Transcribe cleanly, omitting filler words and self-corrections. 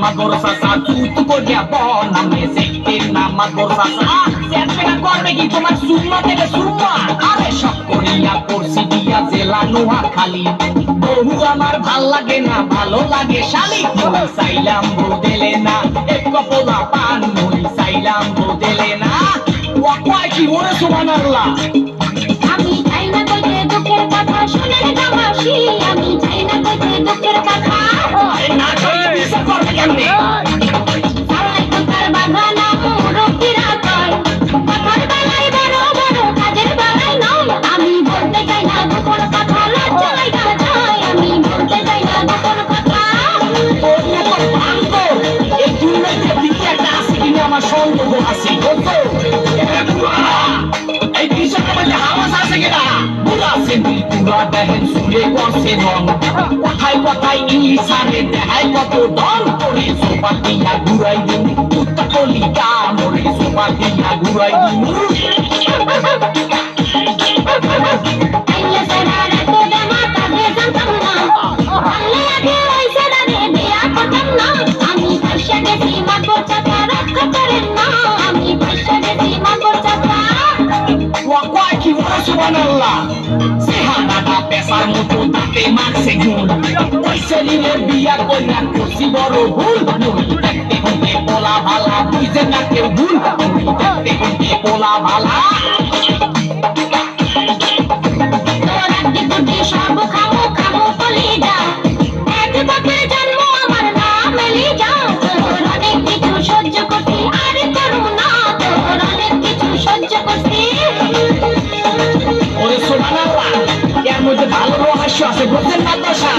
মাগর চাচা চুত করিয়া বনামে সেকের না মাগর চাচা সেটা করবে কি তোমার সুম্মা থেকে সুম্মা আরে সব করিয়া করছি দিয়া জেলা নোয়া খালি বহু আমার ভাল লাগে না ভালো লাগে শালি মই চাইলাম বদলে না এক কপলা পান মই চাইলাম বদলে না ওয়াকওয়াই কি ওরে সুবহানাল্লাহ আমি চাই না কইতে দুঃখের কথা শুনে রে জামাসি আমি চাই না কইতে দুঃখের কথা আরে না কইতে বিশ্বাস করবে কেমনে সালাই তোর বাগানা মুরব্বিরা কয় কথার বেলায় বড় বড় কাজের বেলায় নয় আমি বলতে চাই না গোপন কথা লজ্জা লাগা যায় আমি বলতে চাই না গোপন কথা তোর মতো ভাঙ্গ এই দুনিয়াতে দ্বিতীয় একটা আছে কিনা আমার সন্দেহ আছে বুঝছো এই বিষয়টা মধ্যে হাওয়াস আছে কিনা বুড়া সেন্টি পুরা দেহের সুরে করছে রং কথায় কথায় ইশারে দেখায় কত দল করে সোপা দিয়া ঘুরাই দিন কুত্তা কলিকা মরে সোপা দিয়া ঘুরাই দিন আইলে সেনারে তো দেমা কাজে জানতাম না আল্লে আগে ওই সেনারে বিয়া করতাম না আমি পয়সা গেছি মাগর চাচা রক্ষা করেন না আমি পয়সা গেছি মাগর চাচা ওয়াকওয়াই কি ওরে সুবহানাল্লাহ সেহানাটা পেশার মতো তাতে মারছে গুণ ওই সেলিমে বিয়া কইরা করছি বড় ভুল নই দেখতে হইতে পোলা ভালা বুঝে না কেউ ভুল নই দেখতে হইতে পোলা ভালা তোর একটি দুটি সব খামো খামো বলি যা এক বাপের জন্ম আমার নাম এলি যা তোর অনেক কিছু সহ্য করছি আর করু না তোর অনেক কিছু সহ্য করছি ওরে সুবহানাল্লাহ এর মধ্যে ভালো রহস্য আছে বুঝছেন না দশা